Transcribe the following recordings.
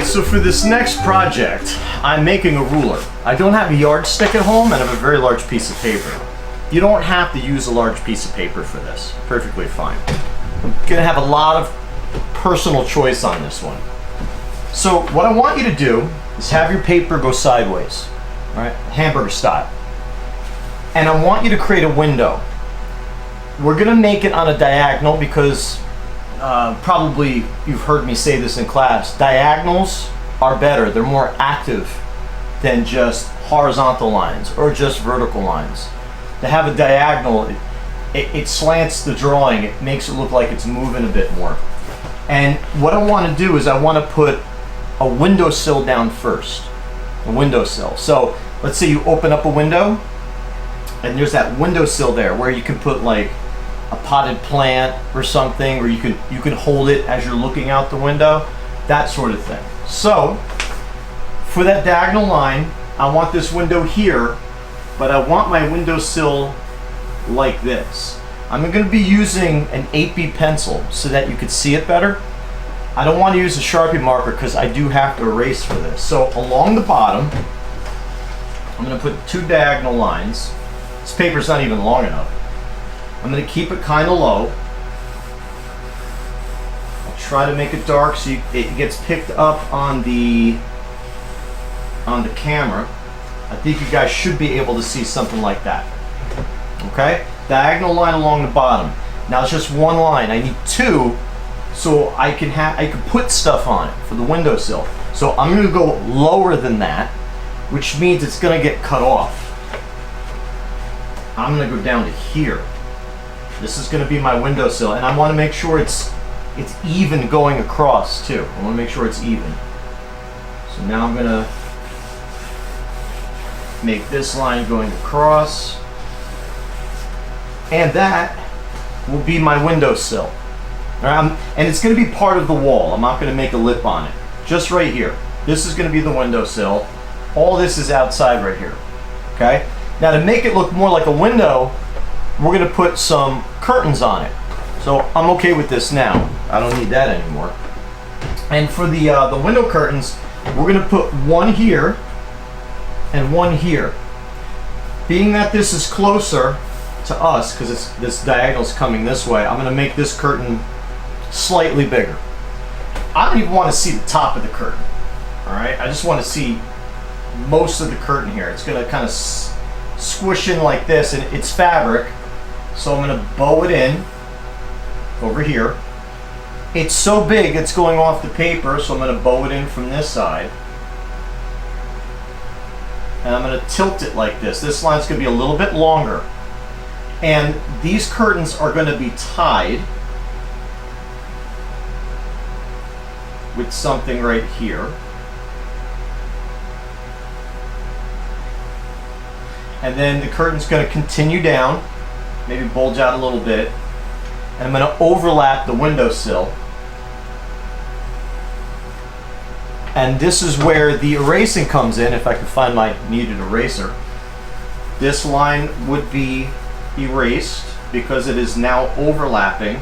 Alright, so for this next project, I'm making a ruler. I don't have a yardstick at home and I have a very large piece of paper. You don't have to use a large piece of paper for this. Perfectly fine. I'm gonna have a lot of personal choice on this one. So what I want you to do is have your paper go sideways, right? Hamburger style. And I want you to create a window. We're gonna make it on a diagonal because probably you've heard me say this in class. Diagonals are better. They're more active than just horizontal lines or just vertical lines. To have a diagonal, it slants the drawing. It makes it look like it's moving a bit more. And what I want to do is I want to put a windowsill down first. A windowsill. So let's say you open up a window and there's that windowsill there where you can put like a potted plant or something, or you can hold it as you're looking out the window, that sort of thing. So for that diagonal line, I want this window here, but I want my windowsill like this. I'm going to be using an 8B pencil so that you could see it better. I don't want to use a Sharpie marker because I do have to erase for this. So along the bottom, I'm going to put two diagonal lines. This paper's not even long enough. I'm going to keep it kind of low. I'll try to make it dark so it gets picked up on the camera. I think you guys should be able to see something like that. Okay? Diagonal line along the bottom. Now it's just one line. I need two so I can put stuff on it for the windowsill. So I'm going to go lower than that, which means it's going to get cut off. I'm going to go down to here. This is going to be my windowsill, and I want to make sure it's even going across too. I want to make sure it's even. So now I'm going to make this line going across, and that will be my windowsill. And it's going to be part of the wall. I'm not going to make a lip on it. Just right here. This is going to be the windowsill. All this is outside right here. Okay? Now to make it look more like a window, we're going to put some curtains on it. So I'm okay with this now. I don't need that anymore. And for the window curtains, we're going to put one here and one here. Being that this is closer to us, because this diagonal's coming this way, I'm going to make this curtain slightly bigger. I don't even want to see the top of the curtain. All right, I just want to see most of the curtain here. It's going to kind of squish in like this, and it's fabric. So I'm going to bow it in over here. It's so big it's going off the paper, so I'm going to bow it in from this side. And I'm going to tilt it like this. This line's going to be a little bit longer. And these curtains are going to be tied with something right here. And then the curtain's going to continue down, maybe bulge out a little bit, and I'm going to overlap the windowsill. And this is where the erasing comes in, if I can find my needed eraser. This line would be erased because it is now overlapping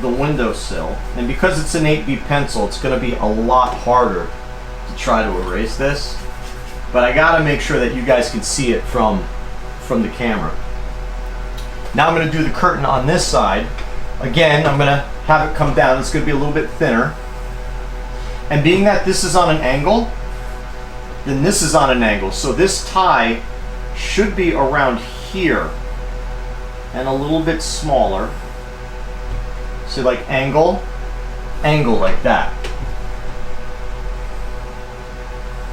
the windowsill. And because it's an 8B pencil, it's going to be a lot harder to try to erase this. But I got to make sure that you guys can see it from the camera. Now I'm going to do the curtain on this side. Again, I'm going to have it come down. It's going to be a little bit thinner. And being that this is on an angle, then this is on an angle. So this tie should be around here and a little bit smaller. So like angle, angle like that.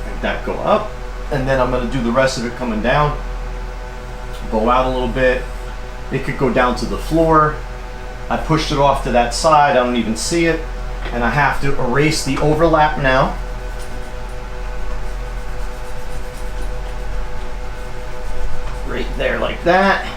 Like that, go up. And then I'm going to do the rest of it coming down. Go out a little bit. It could go down to the floor. I pushed it off to that side. I don't even see it. And I have to erase the overlap now. Right there like that.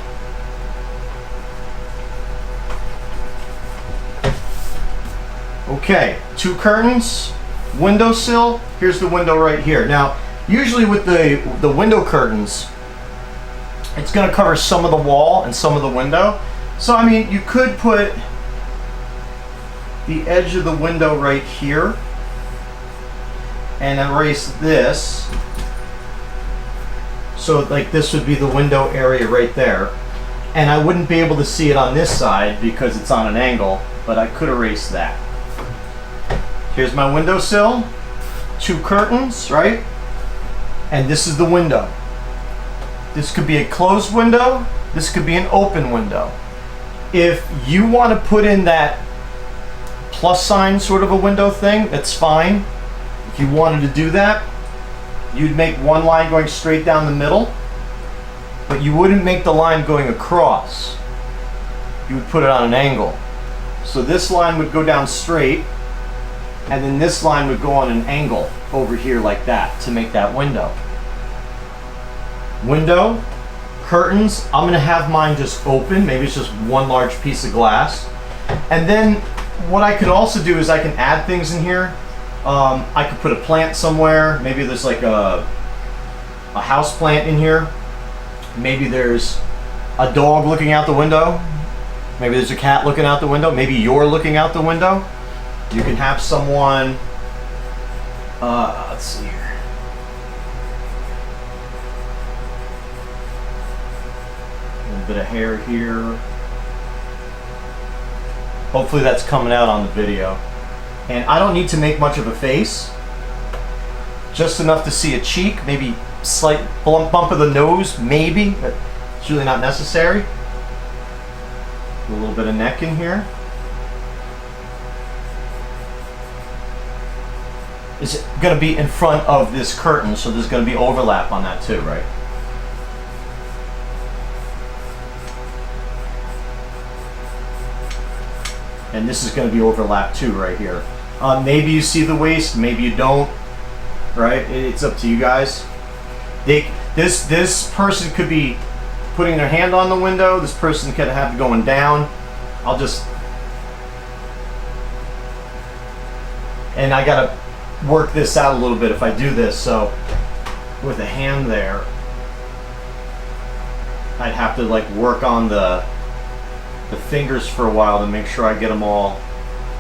Okay, two curtains, windowsill. Here's the window right here. Now, usually with the window curtains, it's going to cover some of the wall and some of the window. So I mean, you could put the edge of the window right here and erase this. So like this would be the window area right there. And I wouldn't be able to see it on this side because it's on an angle, but I could erase that. Here's my windowsill, 2 curtains, right? And this is the window. This could be a closed window, this could be an open window. If you want to put in that plus sign sort of a window thing, that's fine. If you wanted to do that, you'd make one line going straight down the middle, but you wouldn't make the line going across. You would put it on an angle. So this line would go down straight, and then this line would go on an angle over here like that to make that window. Window, curtains, I'm gonna have mine just open, maybe it's just one large piece of glass. And then what I could also do is I can add things in here. I could put a plant somewhere. Maybe there's like a house plant in here. Maybe there's a dog looking out the window. Maybe there's a cat looking out the window. Maybe you're looking out the window. You can have someone, let's see here. A little bit of hair here. Hopefully that's coming out on the video. And I don't need to make much of a face. Just enough to see a cheek, maybe slight bump of the nose, maybe, but it's really not necessary. A little bit of neck in here. It's going to be in front of this curtain, so there's going to be overlap on that too, right? And this is going to be overlapped too right here. Maybe you see the waist, maybe you don't, right? It's up to you guys. This person could be putting their hand on the window. This person could have it going down. And I gotta work this out a little bit if I do this. So with a hand there, I'd have to like work on the fingers for a while to make sure I get them all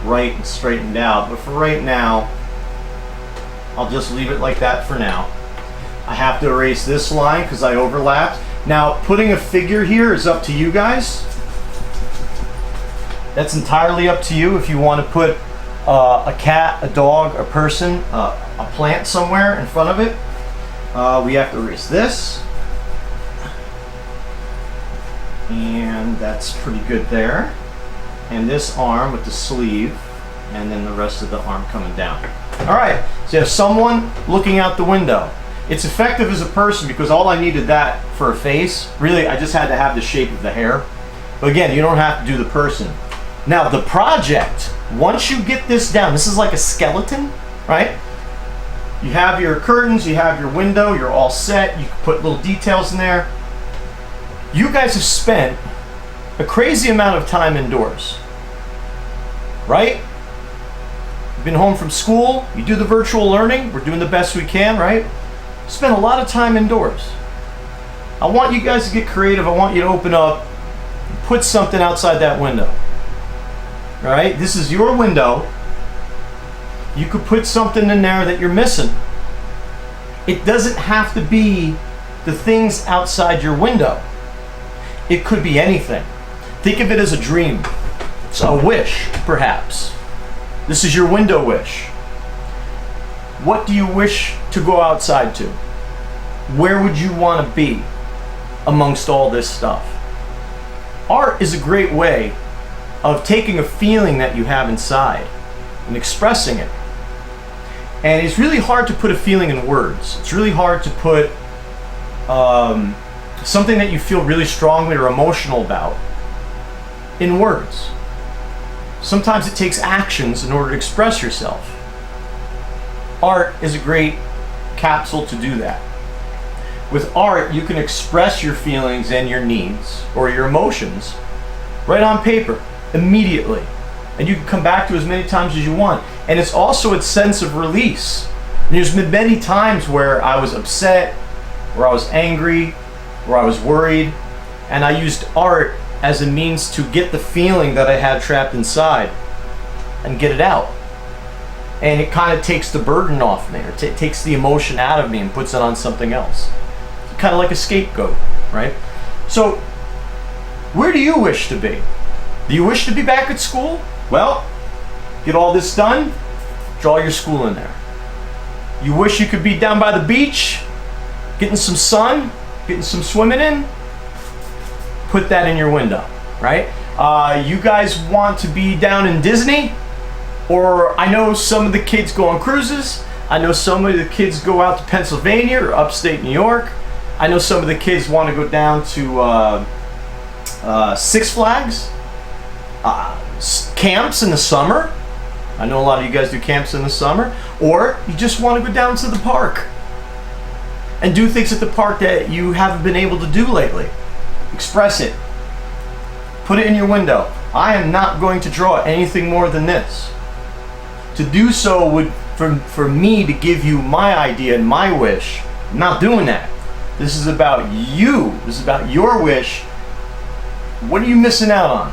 right and straightened out. But for right now, I'll just leave it like that for now. I have to erase this line because I overlapped. Now, putting a figure here is up to you guys. That's entirely up to you if you want to put a cat, a dog, a person, a plant somewhere in front of it. We have to erase this. And that's pretty good there. And this arm with the sleeve, and then the rest of the arm coming down. All right, so you have someone looking out the window. It's effective as a person because all I needed that for a face. Really, I just had to have the shape of the hair. But again, you don't have to do the person. Now, the project, once you get this down, this is like a skeleton, right? You have your curtains, you have your window, you're all set. You can put little details in there. You guys have spent a crazy amount of time indoors, right? You've been home from school, you do the virtual learning, we're doing the best we can, right? Spend a lot of time indoors. I want you guys to get creative. I want you to open up, put something outside that window. All right, this is your window. You could put something in there that you're missing. It doesn't have to be the things outside your window. It could be anything. Think of it as a dream. It's a wish, perhaps. This is your window wish. What do you wish to go outside to? Where would you want to be amongst all this stuff? Art is a great way of taking a feeling that you have inside and expressing it. And it's really hard to put a feeling in words. It's really hard to put something that you feel really strongly or emotional about in words. Sometimes it takes actions in order to express yourself. Art is a great capsule to do that. With art, you can express your feelings and your needs or your emotions right on paper immediately. And you can come back to as many times as you want. And it's also a sense of release. And there's been many times where I was upset, where I was angry, where I was worried, and I used art as a means to get the feeling that I had trapped inside and get it out. and it kind of takes the burden off me, or takes the emotion out of me and puts it on something else. Kind of like a scapegoat, right? So, where do you wish to be? Do you wish to be back at school? Well, get all this done, draw your school in there. You wish you could be down by the beach, getting some sun, getting some swimming in? Put that in your window, right? You guys want to be down in Disney? Or I know some of the kids go on cruises. I know some of the kids go out to Pennsylvania or upstate New York. I know some of the kids want to go down to Six Flags, camps in the summer. I know a lot of you guys do camps in the summer. Or you just want to go down to the park and do things at the park that you haven't been able to do lately. Express it. Put it in your window. I am not going to draw anything more than this. To do so would, for me to give you my idea and my wish, I'm not doing that. This is about you. This is about your wish. What are you missing out on?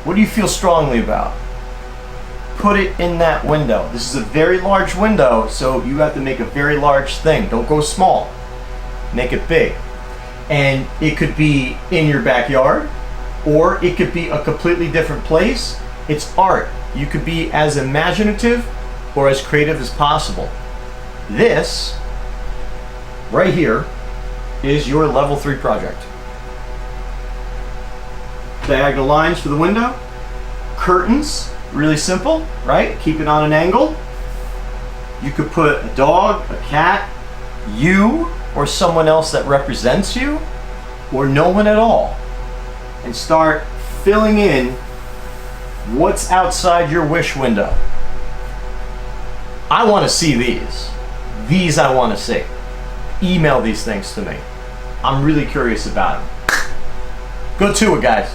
What do you feel strongly about? Put it in that window. This is a very large window, so you have to make a very large thing. Don't go small. Make it big. And it could be in your backyard, or it could be a completely different place. It's art. You could be as imaginative or as creative as possible. This, right here, is your level 3 project. Diagonal lines for the window. Curtains, really simple, right? Keep it on an angle. You could put a dog, a cat, you, or someone else that represents you, or no one at all. And start filling in what's outside your wish window. I want to see these. These I want to see. Email these things to me. I'm really curious about them. Go to it, guys.